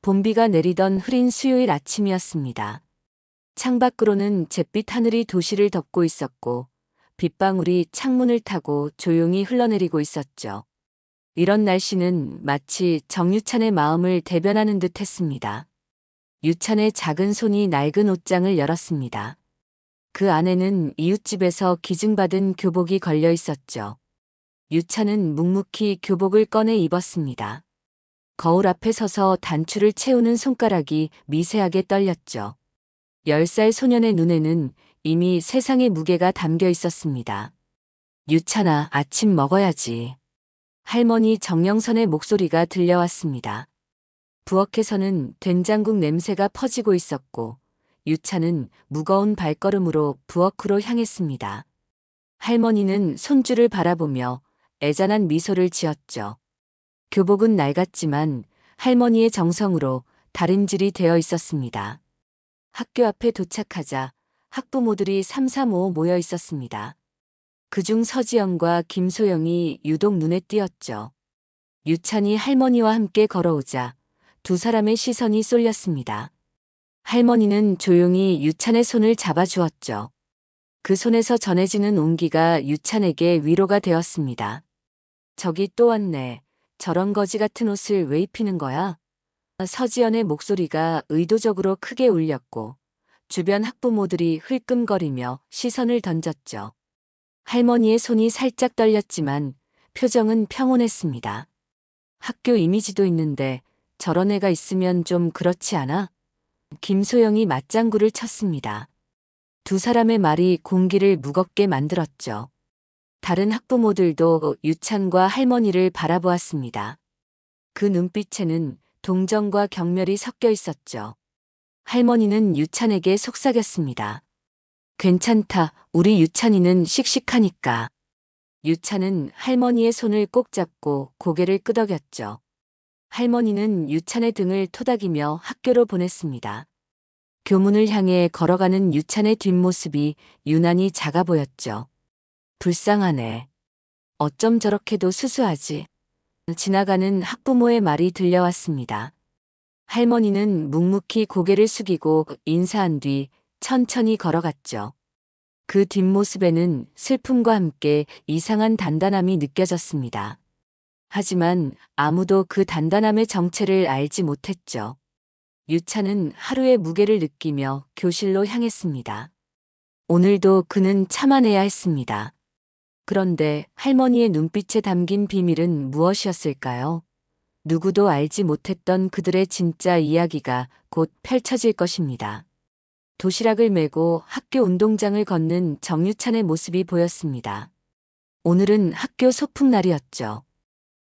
봄비가 내리던 흐린 수요일 아침이었습니다. 창밖으로는 잿빛 하늘이 도시를 덮고 있었고 빗방울이 창문을 타고 조용히 흘러내리고 있었죠. 이런 날씨는 마치 정유찬의 마음을 대변하는 듯 했습니다. 유찬의 작은 손이 낡은 옷장을 열었습니다. 그 안에는 이웃집에서 기증받은 교복이 걸려 있었죠. 유찬은 묵묵히 교복을 꺼내 입었습니다. 거울 앞에 서서 단추를 채우는 손가락이 미세하게 떨렸죠. 10살 소년의 눈에는 이미 세상의 무게가 담겨 있었습니다. 유찬아, 아침 먹어야지. 할머니 정영선의 목소리가 들려왔습니다. 부엌에서는 된장국 냄새가 퍼지고 있었고 유찬은 무거운 발걸음으로 부엌으로 향했습니다. 할머니는 손주를 바라보며 애잔한 미소를 지었죠. 교복은 낡았지만 할머니의 정성으로 다림질이 되어 있었습니다. 학교 앞에 도착하자 학부모들이 삼삼오오 모여 있었습니다. 그중 서지영과 김소영이 유독 눈에 띄었죠. 유찬이 할머니와 함께 걸어오자 두 사람의 시선이 쏠렸습니다. 할머니는 조용히 유찬의 손을 잡아주었죠. 그 손에서 전해지는 온기가 유찬에게 위로가 되었습니다. 저기 또 왔네. 저런 거지 같은 옷을 왜 입히는 거야? 서지연의 목소리가 의도적으로 크게 울렸고 주변 학부모들이 흘끔거리며 시선을 던졌죠. 할머니의 손이 살짝 떨렸지만 표정은 평온했습니다. 학교 이미지도 있는데 저런 애가 있으면 좀 그렇지 않아? 김소영이 맞장구를 쳤습니다. 두 사람의 말이 공기를 무겁게 만들었죠. 다른 학부모들도 유찬과 할머니를 바라보았습니다. 그 눈빛에는 동정과 경멸이 섞여 있었죠. 할머니는 유찬에게 속삭였습니다. 괜찮다, 우리 유찬이는 씩씩하니까. 유찬은 할머니의 손을 꼭 잡고 고개를 끄덕였죠. 할머니는 유찬의 등을 토닥이며 학교로 보냈습니다. 교문을 향해 걸어가는 유찬의 뒷모습이 유난히 작아 보였죠. 불쌍하네. 어쩜 저렇게도 수수하지. 지나가는 학부모의 말이 들려왔습니다. 할머니는 묵묵히 고개를 숙이고 인사한 뒤 천천히 걸어갔죠. 그 뒷모습에는 슬픔과 함께 이상한 단단함이 느껴졌습니다. 하지만 아무도 그 단단함의 정체를 알지 못했죠. 유찬은 하루의 무게를 느끼며 교실로 향했습니다. 오늘도 그는 참아내야 했습니다. 그런데 할머니의 눈빛에 담긴 비밀은 무엇이었을까요? 누구도 알지 못했던 그들의 진짜 이야기가 곧 펼쳐질 것입니다. 도시락을 메고 학교 운동장을 걷는 정유찬의 모습이 보였습니다. 오늘은 학교 소풍날이었죠.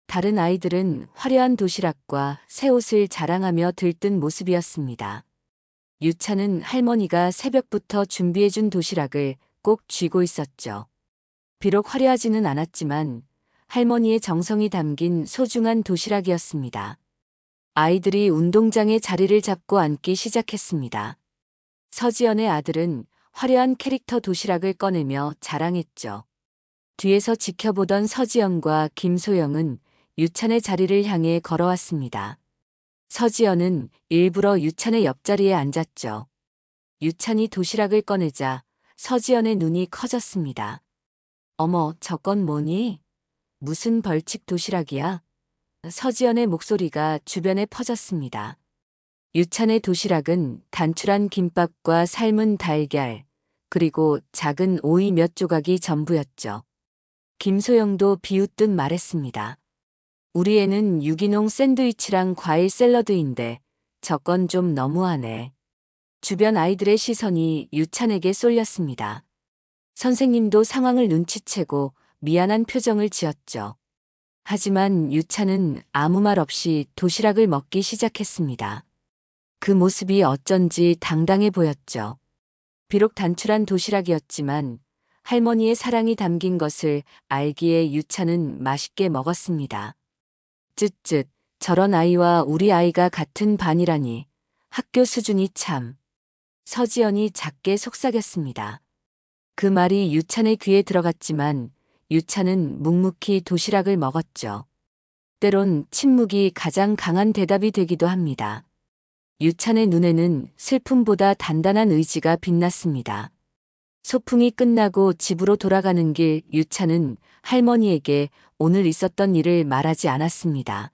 다른 아이들은 화려한 도시락과 새 옷을 자랑하며 들뜬 모습이었습니다. 유찬은 할머니가 새벽부터 준비해준 도시락을 꼭 쥐고 있었죠. 비록 화려하지는 않았지만 할머니의 정성이 담긴 소중한 도시락이었습니다. 아이들이 운동장에 자리를 잡고 앉기 시작했습니다. 서지연의 아들은 화려한 캐릭터 도시락을 꺼내며 자랑했죠. 뒤에서 지켜보던 서지연과 김소영은 유찬의 자리를 향해 걸어왔습니다. 서지연은 일부러 유찬의 옆자리에 앉았죠. 유찬이 도시락을 꺼내자 서지연의 눈이 커졌습니다. 어머, 저건 뭐니? 무슨 벌칙 도시락이야? 서지연의 목소리가 주변에 퍼졌습니다. 유찬의 도시락은 단출한 김밥과 삶은 달걀, 그리고 작은 오이 몇 조각이 전부였죠. 김소영도 비웃듯 말했습니다. 우리 애는 유기농 샌드위치랑 과일 샐러드인데 저건 좀 너무하네. 주변 아이들의 시선이 유찬에게 쏠렸습니다. 선생님도 상황을 눈치채고 미안한 표정을 지었죠. 하지만 유찬은 아무 말 없이 도시락을 먹기 시작했습니다. 그 모습이 어쩐지 당당해 보였죠. 비록 단출한 도시락이었지만 할머니의 사랑이 담긴 것을 알기에 유찬은 맛있게 먹었습니다. 쯧쯧, 저런 아이와 우리 아이가 같은 반이라니. 학교 수준이 참. 서지연이 작게 속삭였습니다. 그 말이 유찬의 귀에 들어갔지만 유찬은 묵묵히 도시락을 먹었죠. 때론 침묵이 가장 강한 대답이 되기도 합니다. 유찬의 눈에는 슬픔보다 단단한 의지가 빛났습니다. 소풍이 끝나고 집으로 돌아가는 길 유찬은 할머니에게 오늘 있었던 일을 말하지 않았습니다.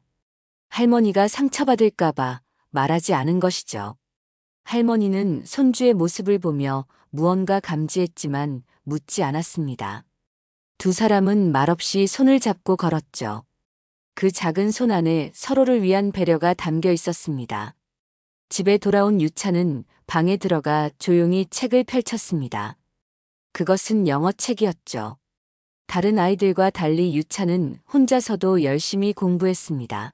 할머니가 상처받을까봐 말하지 않은 것이죠. 할머니는 손주의 모습을 보며 무언가 감지했지만 묻지 않았습니다. 두 사람은 말없이 손을 잡고 걸었죠. 그 작은 손 안에 서로를 위한 배려가 담겨 있었습니다. 집에 돌아온 유찬은 방에 들어가 조용히 책을 펼쳤습니다. 그것은 영어 책이었죠. 다른 아이들과 달리 유찬은 혼자서도 열심히 공부했습니다.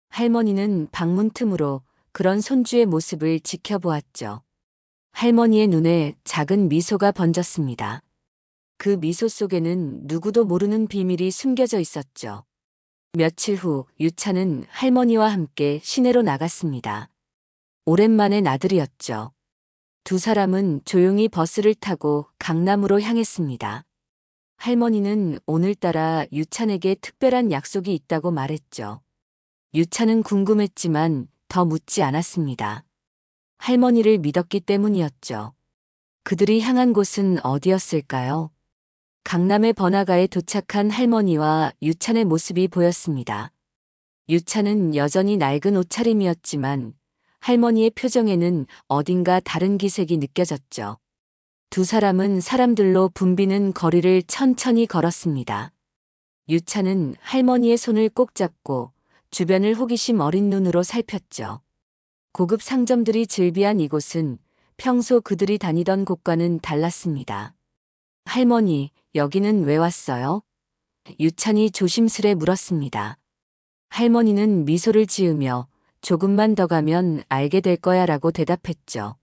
할머니는 방문 틈으로 그런 손주의 모습을 지켜보았죠. 할머니의 눈에 작은 미소가 번졌습니다. 그 미소 속에는 누구도 모르는 비밀이 숨겨져 있었죠. 며칠 후 유찬은 할머니와 함께 시내로 나갔습니다. 오랜만에 나들이였죠. 두 사람은 조용히 버스를 타고 강남으로 향했습니다. 할머니는 오늘따라 유찬에게 특별한 약속이 있다고 말했죠. 유찬은 궁금했지만 더 묻지 않았습니다. 할머니를 믿었기 때문이었죠. 그들이 향한 곳은 어디였을까요? 강남의 번화가에 도착한 할머니와 유찬의 모습이 보였습니다. 유찬은 여전히 낡은 옷차림이었지만 할머니의 표정에는 어딘가 다른 기색이 느껴졌죠. 두 사람은 사람들로 붐비는 거리를 천천히 걸었습니다. 유찬은 할머니의 손을 꼭 잡고 주변을 호기심 어린 눈으로 살폈죠. 고급 상점들이 즐비한 이곳은 평소 그들이 다니던 곳과는 달랐습니다. 할머니, 여기는 왜 왔어요? 유찬이 조심스레 물었습니다. 할머니는 미소를 지으며 조금만 더 가면 알게 될 거야 라고 대답했죠.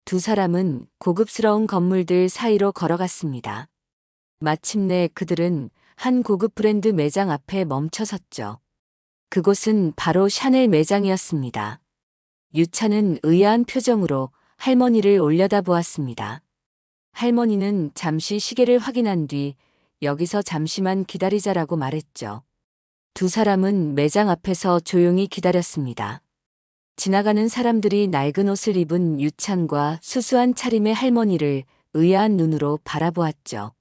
두 사람은 고급스러운 건물들 사이로 걸어갔습니다. 마침내 그들은 한 고급 브랜드 매장 앞에 멈춰섰죠. 그곳은 바로 샤넬 매장이었습니다. 유찬은 의아한 표정으로 할머니를 올려다보았습니다. 할머니는 잠시 시계를 확인한 뒤 여기서 잠시만 기다리자라고 말했죠. 두 사람은 매장 앞에서 조용히 기다렸습니다. 지나가는 사람들이 낡은 옷을 입은 유찬과 수수한 차림의 할머니를 의아한 눈으로 바라보았죠.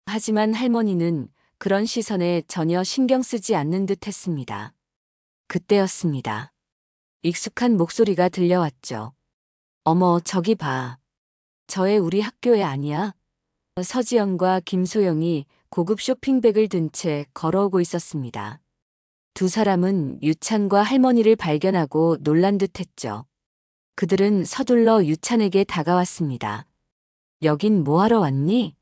하지만 할머니는 그런 시선에 전혀 신경 쓰지 않는 듯 했습니다. 그때였습니다. 익숙한 목소리가 들려왔죠. 어머, 저기 봐. 저애 우리 학교에 아니야? 서지영과 김소영이 고급 쇼핑백을 든 채 걸어오고 있었습니다. 두 사람은 유찬과 할머니를 발견하고 놀란 듯 했죠. 그들은 서둘러 유찬에게 다가왔습니다. 여긴 뭐하러 왔니?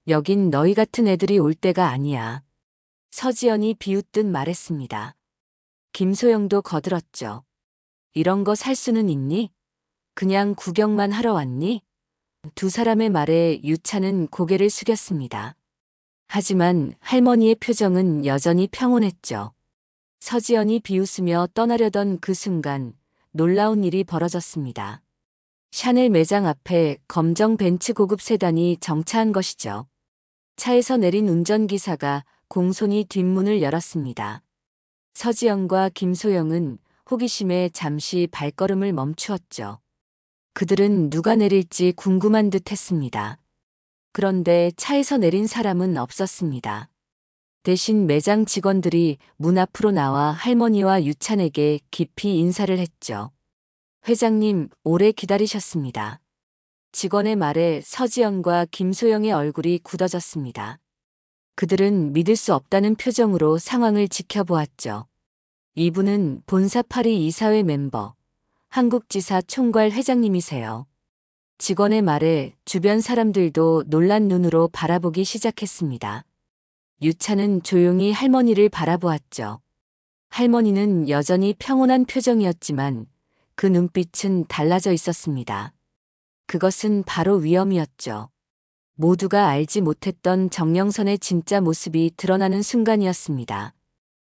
여긴 너희 같은 애들이 올 때가 아니야. 서지연이 비웃듯 말했습니다. 김소영도 거들었죠. 이런 거 살 수는 있니? 그냥 구경만 하러 왔니? 두 사람의 말에 유찬은 고개를 숙였습니다. 하지만 할머니의 표정은 여전히 평온했죠. 서지연이 비웃으며 떠나려던 그 순간 놀라운 일이 벌어졌습니다. 샤넬 매장 앞에 검정 벤츠 고급 세단이 정차한 것이죠. 차에서 내린 운전기사가 공손히 뒷문을 열었습니다. 서지영과 김소영은 호기심에 잠시 발걸음을 멈추었죠. 그들은 누가 내릴지 궁금한 듯 했습니다. 그런데 차에서 내린 사람은 없었습니다. 대신 매장 직원들이 문 앞으로 나와 할머니와 유찬에게 깊이 인사를 했죠. 회장님, 오래 기다리셨습니다. 직원의 말에 서지영과 김소영의 얼굴이 굳어졌습니다. 그들은 믿을 수 없다는 표정으로 상황을 지켜보았죠. 이분은 본사 파리 이사회 멤버, 한국지사 총괄 회장님이세요. 직원의 말에 주변 사람들도 놀란 눈으로 바라보기 시작했습니다. 유찬은 조용히 할머니를 바라보았죠. 할머니는 여전히 평온한 표정이었지만 그 눈빛은 달라져 있었습니다. 그것은 바로 위험이었죠. 모두가 알지 못했던 정영선의 진짜 모습이 드러나는 순간이었습니다.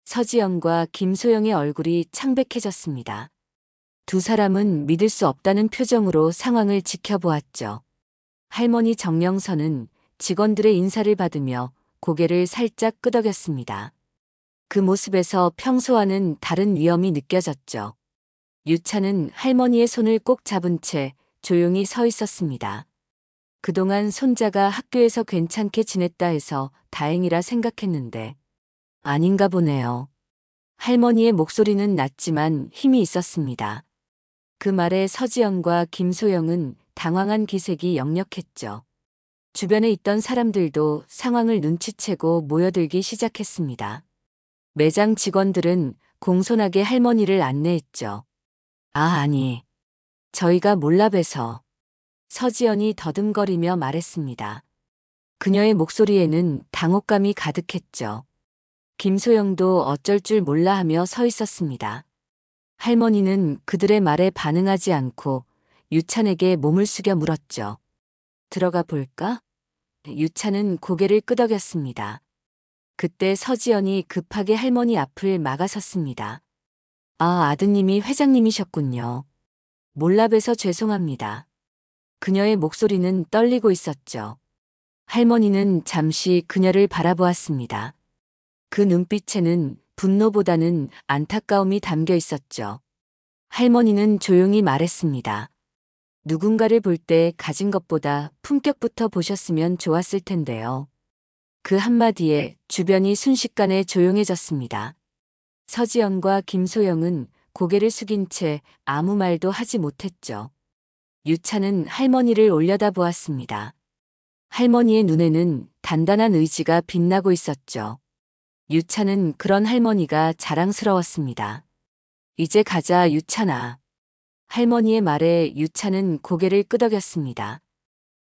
서지영과 김소영의 얼굴이 창백해졌습니다. 두 사람은 믿을 수 없다는 표정으로 상황을 지켜보았죠. 할머니 정영선은 직원들의 인사를 받으며 고개를 살짝 끄덕였습니다. 그 모습에서 평소와는 다른 위험이 느껴졌죠. 유찬은 할머니의 손을 꼭 잡은 채 조용히 서 있었습니다. 그동안 손자가 학교에서 괜찮게 지냈다 해서 다행이라 생각했는데 아닌가 보네요. 할머니의 목소리는 낮지만 힘이 있었습니다. 그 말에 서지영과 김소영은 당황한 기색이 역력했죠. 주변에 있던 사람들도 상황을 눈치채고 모여들기 시작했습니다. 매장 직원들은 공손하게 할머니를 안내했죠. 아니. 저희가 몰라 봬서. 서지연이 더듬거리며 말했습니다. 그녀의 목소리에는 당혹감이 가득했죠. 김소영도 어쩔 줄 몰라 하며 서 있었습니다. 할머니는 그들의 말에 반응하지 않고 유찬에게 몸을 숙여 물었죠. 들어가 볼까? 유찬은 고개를 끄덕였습니다. 그때 서지연이 급하게 할머니 앞을 막아섰습니다. 아드님이 회장님이셨군요. 몰라 봬서 죄송합니다. 그녀의 목소리는 떨리고 있었죠. 할머니는 잠시 그녀를 바라보았습니다. 그 눈빛에는 분노보다는 안타까움이 담겨 있었죠. 할머니는 조용히 말했습니다. 누군가를 볼 때 가진 것보다 품격부터 보셨으면 좋았을 텐데요. 그 한마디에 주변이 순식간에 조용해졌습니다. 서지연과 김소영은 고개를 숙인 채 아무 말도 하지 못했죠. 유찬은 할머니를 올려다보았습니다. 할머니의 눈에는 단단한 의지가 빛나고 있었죠. 유찬은 그런 할머니가 자랑스러웠습니다. 이제 가자, 유찬아. 할머니의 말에 유찬은 고개를 끄덕였습니다.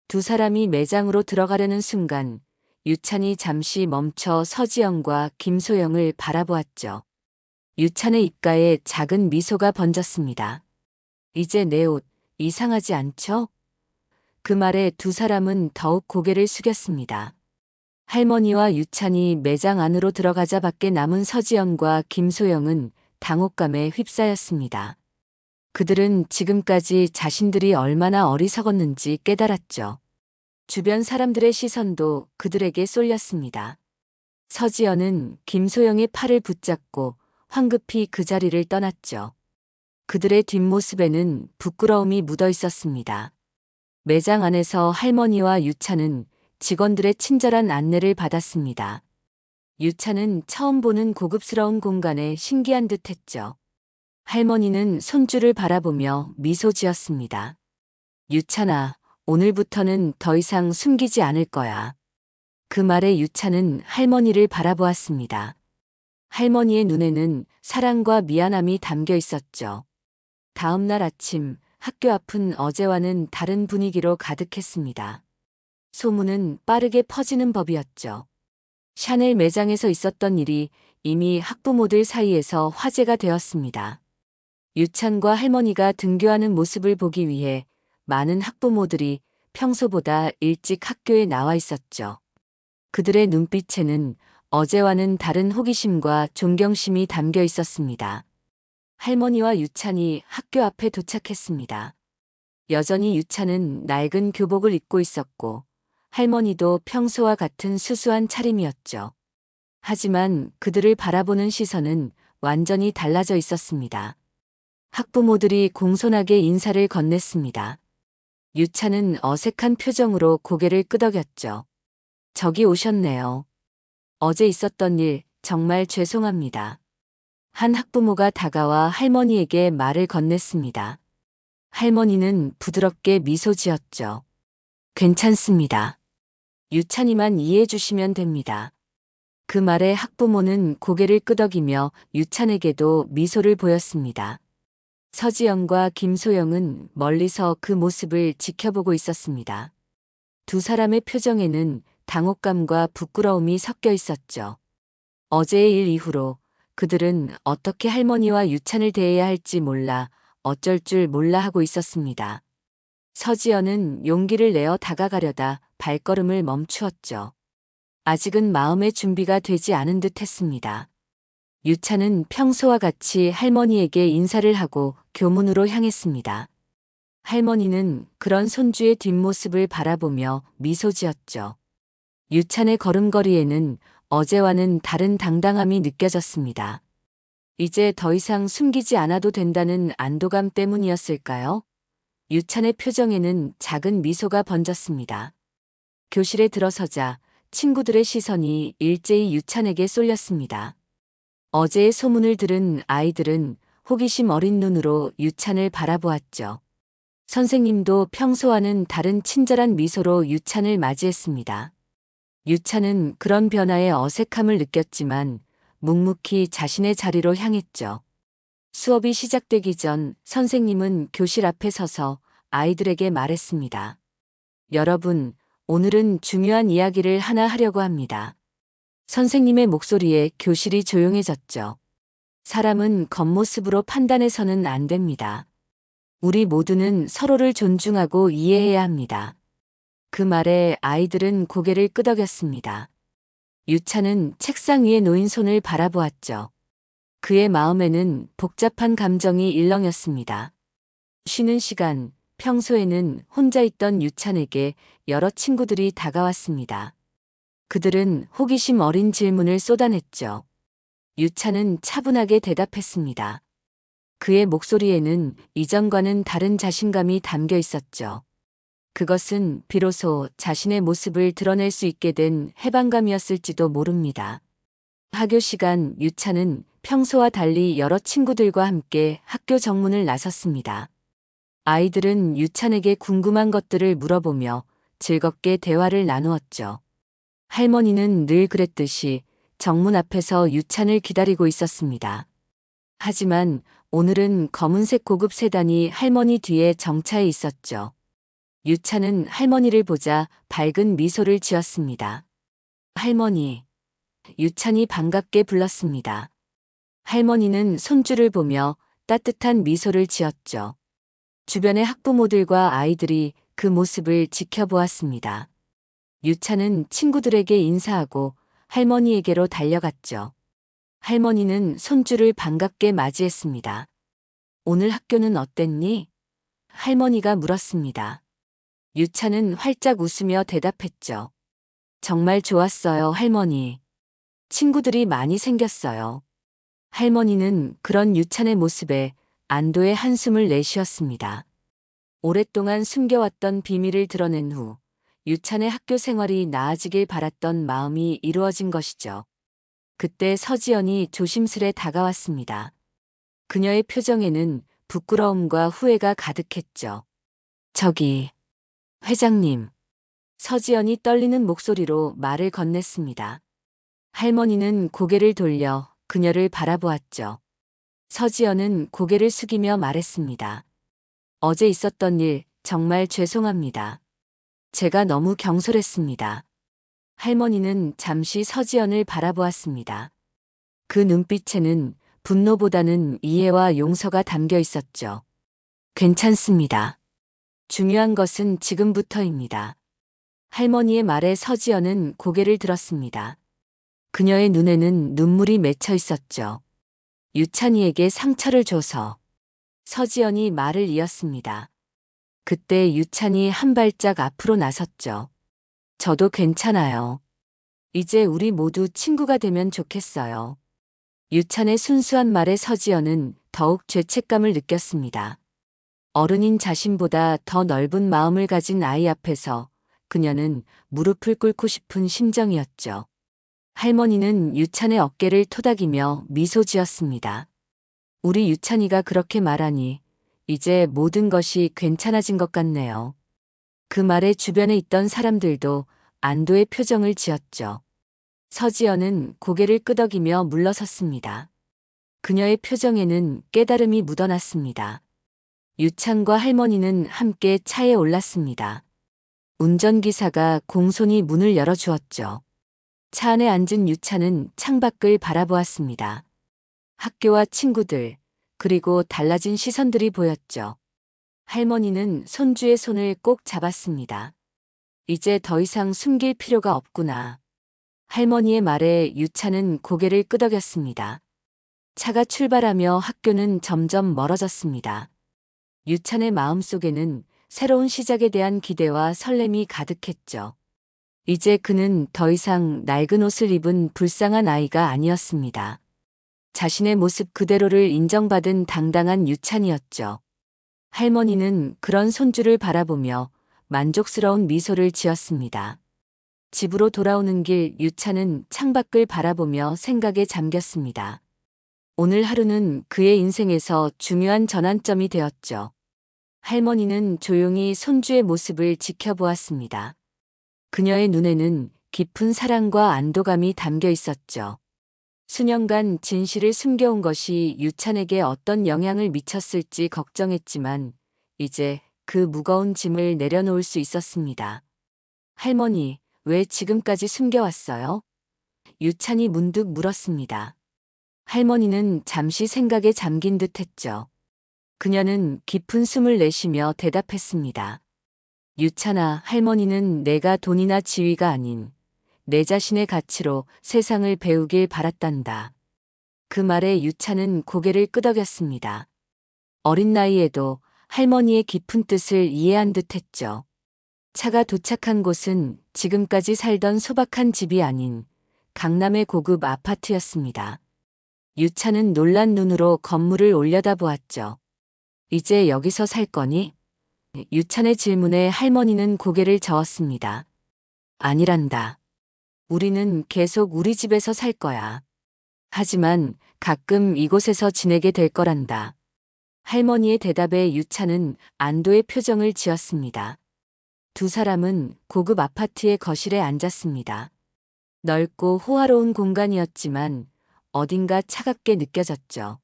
두 사람이 매장으로 들어가려는 순간 유찬이 잠시 멈춰 서지영과 김소영을 바라보았죠. 유찬의 입가에 작은 미소가 번졌습니다. 이제 내 옷 이상하지 않죠? 그 말에 두 사람은 더욱 고개를 숙였습니다. 할머니와 유찬이 매장 안으로 들어가자 밖에 남은 서지연과 김소영은 당혹감에 휩싸였습니다. 그들은 지금까지 자신들이 얼마나 어리석었는지 깨달았죠. 주변 사람들의 시선도 그들에게 쏠렸습니다. 서지연은 김소영의 팔을 붙잡고 황급히 그 자리를 떠났죠. 그들의 뒷모습에는 부끄러움이 묻어 있었습니다. 매장 안에서 할머니와 유찬은 직원들의 친절한 안내를 받았습니다. 유찬은 처음 보는 고급스러운 공간에 신기한 듯 했죠. 할머니는 손주를 바라보며 미소 지었습니다. 유찬아, 오늘부터는 더 이상 숨기지 않을 거야. 그 말에 유찬은 할머니를 바라보았습니다. 할머니의 눈에는 사랑과 미안함이 담겨 있었죠. 다음 날 아침 학교 앞은 어제와는 다른 분위기로 가득했습니다. 소문은 빠르게 퍼지는 법이었죠. 샤넬 매장에서 있었던 일이 이미 학부모들 사이에서 화제가 되었습니다. 유찬과 할머니가 등교하는 모습을 보기 위해 많은 학부모들이 평소보다 일찍 학교에 나와 있었죠. 그들의 눈빛에는 어제와는 다른 호기심과 존경심이 담겨 있었습니다. 할머니와 유찬이 학교 앞에 도착했습니다. 여전히 유찬은 낡은 교복을 입고 있었고 할머니도 평소와 같은 수수한 차림이었죠. 하지만 그들을 바라보는 시선은 완전히 달라져 있었습니다. 학부모들이 공손하게 인사를 건넸습니다. 유찬은 어색한 표정으로 고개를 끄덕였죠. 저기 오셨네요. 어제 있었던 일 정말 죄송합니다. 한 학부모가 다가와 할머니에게 말을 건넸습니다. 할머니는 부드럽게 미소 지었죠. 괜찮습니다. 유찬이만 이해해 주시면 됩니다. 그 말에 학부모는 고개를 끄덕이며 유찬에게도 미소를 보였습니다. 서지영과 김소영은 멀리서 그 모습을 지켜보고 있었습니다. 두 사람의 표정에는 당혹감과 부끄러움이 섞여 있었죠. 어제의 일 이후로 그들은 어떻게 할머니와 유찬을 대해야 할지 몰라 어쩔 줄 몰라 하고 있었습니다. 서지연은 용기를 내어 다가가려다 발걸음을 멈추었죠. 아직은 마음의 준비가 되지 않은 듯 했습니다. 유찬은 평소와 같이 할머니에게 인사를 하고 교문으로 향했습니다. 할머니는 그런 손주의 뒷모습을 바라보며 미소 지었죠. 유찬의 걸음걸이에는 어제와는 다른 당당함이 느껴졌습니다. 이제 더 이상 숨기지 않아도 된다는 안도감 때문이었을까요? 유찬의 표정에는 작은 미소가 번졌습니다. 교실에 들어서자 친구들의 시선이 일제히 유찬에게 쏠렸습니다. 어제의 소문을 들은 아이들은 호기심 어린 눈으로 유찬을 바라보았죠. 선생님도 평소와는 다른 친절한 미소로 유찬을 맞이했습니다. 유찬은 그런 변화에 어색함을 느꼈지만 묵묵히 자신의 자리로 향했죠. 수업이 시작되기 전 선생님은 교실 앞에 서서 아이들에게 말했습니다. 여러분, 오늘은 중요한 이야기를 하나 하려고 합니다. 선생님의 목소리에 교실이 조용해졌죠. 사람은 겉모습으로 판단해서는 안 됩니다. 우리 모두는 서로를 존중하고 이해해야 합니다. 그 말에 아이들은 고개를 끄덕였습니다. 유찬은 책상 위에 놓인 손을 바라보았죠. 그의 마음에는 복잡한 감정이 일렁였습니다. 쉬는 시간, 평소에는 혼자 있던 유찬에게 여러 친구들이 다가왔습니다. 그들은 호기심 어린 질문을 쏟아냈죠. 유찬은 차분하게 대답했습니다. 그의 목소리에는 이전과는 다른 자신감이 담겨 있었죠. 그것은 비로소 자신의 모습을 드러낼 수 있게 된 해방감이었을지도 모릅니다. 학교 시간 유찬은 평소와 달리 여러 친구들과 함께 학교 정문을 나섰습니다. 아이들은 유찬에게 궁금한 것들을 물어보며 즐겁게 대화를 나누었죠. 할머니는 늘 그랬듯이 정문 앞에서 유찬을 기다리고 있었습니다. 하지만 오늘은 검은색 고급 세단이 할머니 뒤에 정차해 있었죠. 유찬은 할머니를 보자 밝은 미소를 지었습니다. 할머니. 유찬이 반갑게 불렀습니다. 할머니는 손주를 보며 따뜻한 미소를 지었죠. 주변의 학부모들과 아이들이 그 모습을 지켜보았습니다. 유찬은 친구들에게 인사하고 할머니에게로 달려갔죠. 할머니는 손주를 반갑게 맞이했습니다. 오늘 학교는 어땠니? 할머니가 물었습니다. 유찬은 활짝 웃으며 대답했죠. 정말 좋았어요, 할머니. 친구들이 많이 생겼어요. 할머니는 그런 유찬의 모습에 안도의 한숨을 내쉬었습니다. 오랫동안 숨겨왔던 비밀을 드러낸 후 유찬의 학교 생활이 나아지길 바랐던 마음이 이루어진 것이죠. 그때 서지연이 조심스레 다가왔습니다. 그녀의 표정에는 부끄러움과 후회가 가득했죠. 저기, 회장님. 서지연이 떨리는 목소리로 말을 건넸습니다. 할머니는 고개를 돌려 그녀를 바라보았죠. 서지연은 고개를 숙이며 말했습니다. 어제 있었던 일 정말 죄송합니다. 제가 너무 경솔했습니다. 할머니는 잠시 서지연을 바라보았습니다. 그 눈빛에는 분노보다는 이해와 용서가 담겨 있었죠. 괜찮습니다. 중요한 것은 지금부터입니다. 할머니의 말에 서지연은 고개를 들었습니다. 그녀의 눈에는 눈물이 맺혀 있었죠. 유찬이에게 상처를 줘서. 서지연이 말을 이었습니다. 그때 유찬이 한 발짝 앞으로 나섰죠. 저도 괜찮아요. 이제 우리 모두 친구가 되면 좋겠어요. 유찬의 순수한 말에 서지연은 더욱 죄책감을 느꼈습니다. 어른인 자신보다 더 넓은 마음을 가진 아이 앞에서 그녀는 무릎을 꿇고 싶은 심정이었죠. 할머니는 유찬의 어깨를 토닥이며 미소 지었습니다. 우리 유찬이가 그렇게 말하니 이제 모든 것이 괜찮아진 것 같네요. 그 말에 주변에 있던 사람들도 안도의 표정을 지었죠. 서지연은 고개를 끄덕이며 물러섰습니다. 그녀의 표정에는 깨달음이 묻어났습니다. 유찬과 할머니는 함께 차에 올랐습니다. 운전기사가 공손히 문을 열어주었죠. 차 안에 앉은 유찬은 창밖을 바라보았습니다. 학교와 친구들, 그리고 달라진 시선들이 보였죠. 할머니는 손주의 손을 꼭 잡았습니다. 이제 더 이상 숨길 필요가 없구나. 할머니의 말에 유찬은 고개를 끄덕였습니다. 차가 출발하며 학교는 점점 멀어졌습니다. 유찬의 마음속에는 새로운 시작에 대한 기대와 설렘이 가득했죠. 이제 그는 더 이상 낡은 옷을 입은 불쌍한 아이가 아니었습니다. 자신의 모습 그대로를 인정받은 당당한 유찬이었죠. 할머니는 그런 손주를 바라보며 만족스러운 미소를 지었습니다. 집으로 돌아오는 길 유찬은 창밖을 바라보며 생각에 잠겼습니다. 오늘 하루는 그의 인생에서 중요한 전환점이 되었죠. 할머니는 조용히 손주의 모습을 지켜보았습니다. 그녀의 눈에는 깊은 사랑과 안도감이 담겨 있었죠. 수년간 진실을 숨겨온 것이 유찬에게 어떤 영향을 미쳤을지 걱정했지만 이제 그 무거운 짐을 내려놓을 수 있었습니다. 할머니, 왜 지금까지 숨겨왔어요? 유찬이 문득 물었습니다. 할머니는 잠시 생각에 잠긴 듯 했죠. 그녀는 깊은 숨을 내쉬며 대답했습니다. 유찬아, 할머니는 내가 돈이나 지위가 아닌 내 자신의 가치로 세상을 배우길 바랐단다. 그 말에 유찬은 고개를 끄덕였습니다. 어린 나이에도 할머니의 깊은 뜻을 이해한 듯 했죠. 차가 도착한 곳은 지금까지 살던 소박한 집이 아닌 강남의 고급 아파트였습니다. 유찬은 놀란 눈으로 건물을 올려다보았죠. 이제 여기서 살 거니? 유찬의 질문에 할머니는 고개를 저었습니다. 아니란다. 우리는 계속 우리 집에서 살 거야. 하지만 가끔 이곳에서 지내게 될 거란다. 할머니의 대답에 유찬은 안도의 표정을 지었습니다. 두 사람은 고급 아파트의 거실에 앉았습니다. 넓고 호화로운 공간이었지만 어딘가 차갑게 느껴졌죠.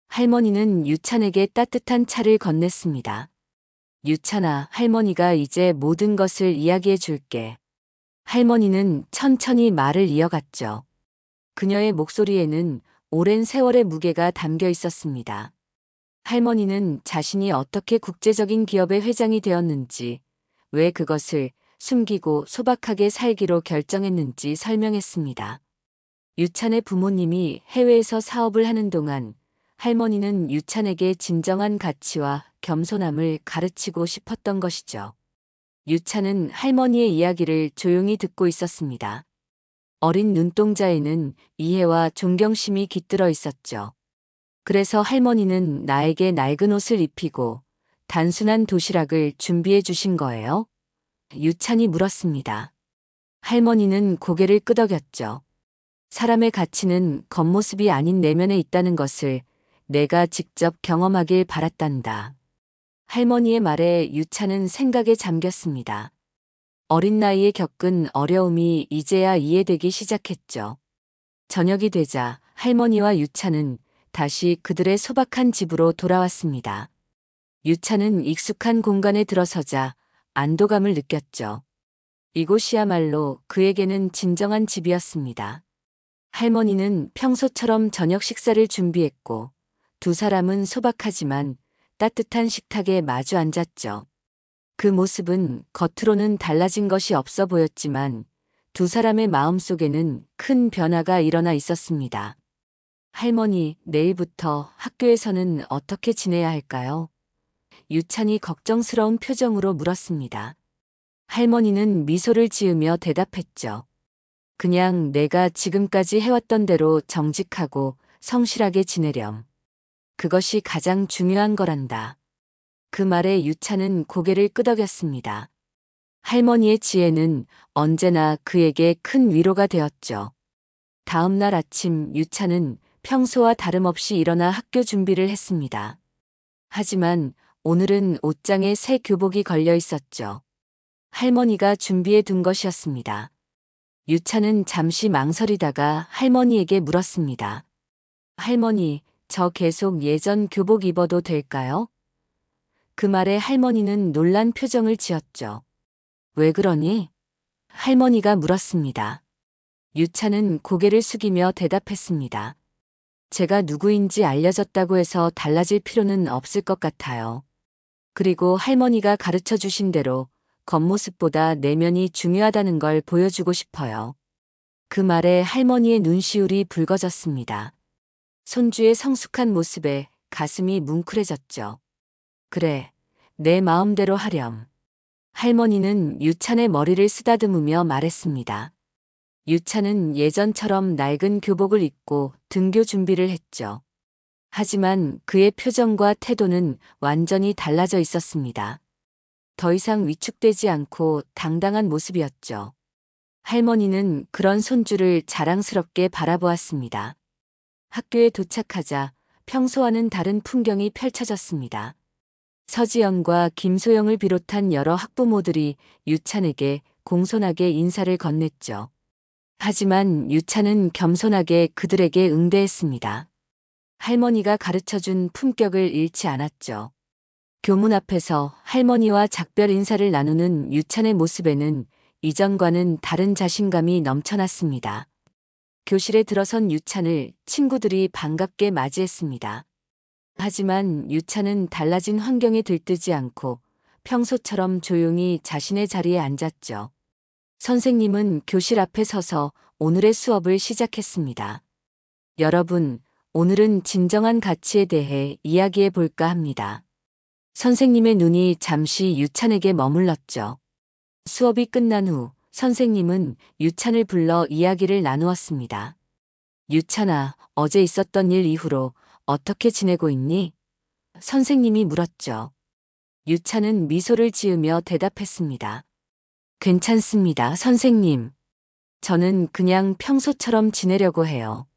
할머니는 유찬에게 따뜻한 차를 건넸습니다. 유찬아, 할머니가 이제 모든 것을 이야기해 줄게. 할머니는 천천히 말을 이어갔죠. 그녀의 목소리에는 오랜 세월의 무게가 담겨 있었습니다. 할머니는 자신이 어떻게 국제적인 기업의 회장이 되었는지, 왜 그것을 숨기고 소박하게 살기로 결정했는지 설명했습니다. 유찬의 부모님이 해외에서 사업을 하는 동안 할머니는 유찬에게 진정한 가치와 겸손함을 가르치고 싶었던 것이죠. 유찬은 할머니의 이야기를 조용히 듣고 있었습니다. 어린 눈동자에는 이해와 존경심이 깃들어 있었죠. 그래서 할머니는 나에게 낡은 옷을 입히고 단순한 도시락을 준비해 주신 거예요? 유찬이 물었습니다. 할머니는 고개를 끄덕였죠. 사람의 가치는 겉모습이 아닌 내면에 있다는 것을 내가 직접 경험하길 바랐단다. 할머니의 말에 유찬은 생각에 잠겼습니다. 어린 나이에 겪은 어려움이 이제야 이해되기 시작했죠. 저녁이 되자 할머니와 유찬은 다시 그들의 소박한 집으로 돌아왔습니다. 유찬은 익숙한 공간에 들어서자 안도감을 느꼈죠. 이곳이야말로 그에게는 진정한 집이었습니다. 할머니는 평소처럼 저녁 식사를 준비했고 두 사람은 소박하지만 따뜻한 식탁에 마주 앉았죠. 그 모습은 겉으로는 달라진 것이 없어 보였지만 두 사람의 마음속에는 큰 변화가 일어나 있었습니다. 할머니, 내일부터 학교에서는 어떻게 지내야 할까요? 유찬이 걱정스러운 표정으로 물었습니다. 할머니는 미소를 지으며 대답했죠. 그냥 내가 지금까지 해왔던 대로 정직하고 성실하게 지내렴. 그것이 가장 중요한 거란다. 그 말에 유찬은 고개를 끄덕였습니다. 할머니의 지혜는 언제나 그에게 큰 위로가 되었죠. 다음 날 아침 유찬은 평소와 다름없이 일어나 학교 준비를 했습니다. 하지만 오늘은 옷장에 새 교복이 걸려 있었죠. 할머니가 준비해 둔 것이었습니다. 유찬은 잠시 망설이다가 할머니에게 물었습니다. 할머니, 저 계속 예전 교복 입어도 될까요? 그 말에 할머니는 놀란 표정을 지었죠. 왜 그러니? 할머니가 물었습니다. 유찬은 고개를 숙이며 대답했습니다. 제가 누구인지 알려졌다고 해서 달라질 필요는 없을 것 같아요. 그리고 할머니가 가르쳐 주신 대로 겉모습보다 내면이 중요하다는 걸 보여주고 싶어요. 그 말에 할머니의 눈시울이 붉어졌습니다. 손주의 성숙한 모습에 가슴이 뭉클해졌죠. 그래, 내 마음대로 하렴. 할머니는 유찬의 머리를 쓰다듬으며 말했습니다. 유찬은 예전처럼 낡은 교복을 입고 등교 준비를 했죠. 하지만 그의 표정과 태도는 완전히 달라져 있었습니다. 더 이상 위축되지 않고 당당한 모습이었죠. 할머니는 그런 손주를 자랑스럽게 바라보았습니다. 학교에 도착하자 평소와는 다른 풍경이 펼쳐졌습니다. 서지영과 김소영을 비롯한 여러 학부모들이 유찬에게 공손하게 인사를 건넸죠. 하지만 유찬은 겸손하게 그들에게 응대했습니다. 할머니가 가르쳐준 품격을 잃지 않았죠. 교문 앞에서 할머니와 작별 인사를 나누는 유찬의 모습에는 이전과는 다른 자신감이 넘쳐났습니다. 교실에 들어선 유찬을 친구들이 반갑게 맞이했습니다. 하지만 유찬은 달라진 환경에 들뜨지 않고 평소처럼 조용히 자신의 자리에 앉았죠. 선생님은 교실 앞에 서서 오늘의 수업을 시작했습니다. 여러분, 오늘은 진정한 가치에 대해 이야기해 볼까 합니다. 선생님의 눈이 잠시 유찬에게 머물렀죠. 수업이 끝난 후 선생님은 유찬을 불러 이야기를 나누었습니다. 유찬아, 어제 있었던 일 이후로 어떻게 지내고 있니? 선생님이 물었죠. 유찬은 미소를 지으며 대답했습니다. 괜찮습니다, 선생님. 저는 그냥 평소처럼 지내려고 해요.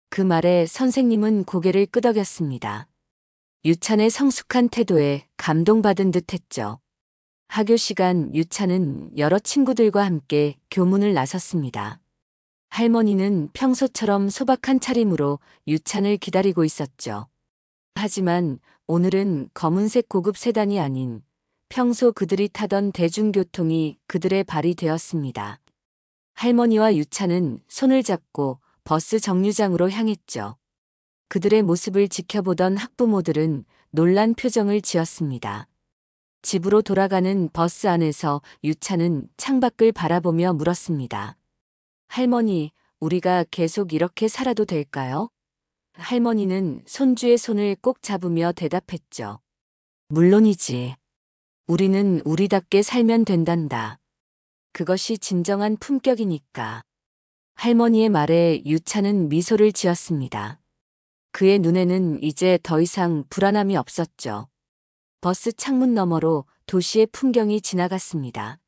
그 말에 선생님은 고개를 끄덕였습니다. 유찬의 성숙한 태도에 감동받은 듯 했죠. 학교 시간 유찬은 여러 친구들과 함께 교문을 나섰습니다. 할머니는 평소처럼 소박한 차림으로 유찬을 기다리고 있었죠. 하지만 오늘은 검은색 고급 세단이 아닌 평소 그들이 타던 대중교통이 그들의 발이 되었습니다. 할머니와 유찬은 손을 잡고 버스 정류장으로 향했죠. 그들의 모습을 지켜보던 학부모들은 놀란 표정을 지었습니다. 집으로 돌아가는 버스 안에서 유찬은 창밖을 바라보며 물었습니다. 할머니, 우리가 계속 이렇게 살아도 될까요? 할머니는 손주의 손을 꼭 잡으며 대답했죠. 물론이지. 우리는 우리답게 살면 된단다. 그것이 진정한 품격이니까. 할머니의 말에 유찬은 미소를 지었습니다. 그의 눈에는 이제 더 이상 불안함이 없었죠. 버스 창문 너머로 도시의 풍경이 지나갔습니다.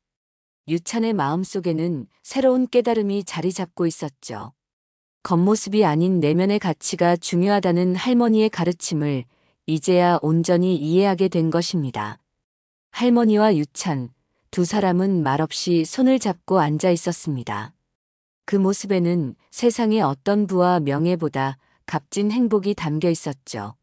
유찬의 마음속에는 새로운 깨달음이 자리 잡고 있었죠. 겉모습이 아닌 내면의 가치가 중요하다는 할머니의 가르침을 이제야 온전히 이해하게 된 것입니다. 할머니와 유찬, 두 사람은 말없이 손을 잡고 앉아 있었습니다. 그 모습에는 세상의 어떤 부와 명예보다 값진 행복이 담겨 있었죠.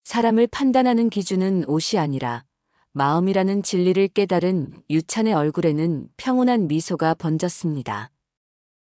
사람을 판단하는 기준은 옷이 아니라 마음이라는 진리를 깨달은 유찬의 얼굴에는 평온한 미소가 번졌습니다.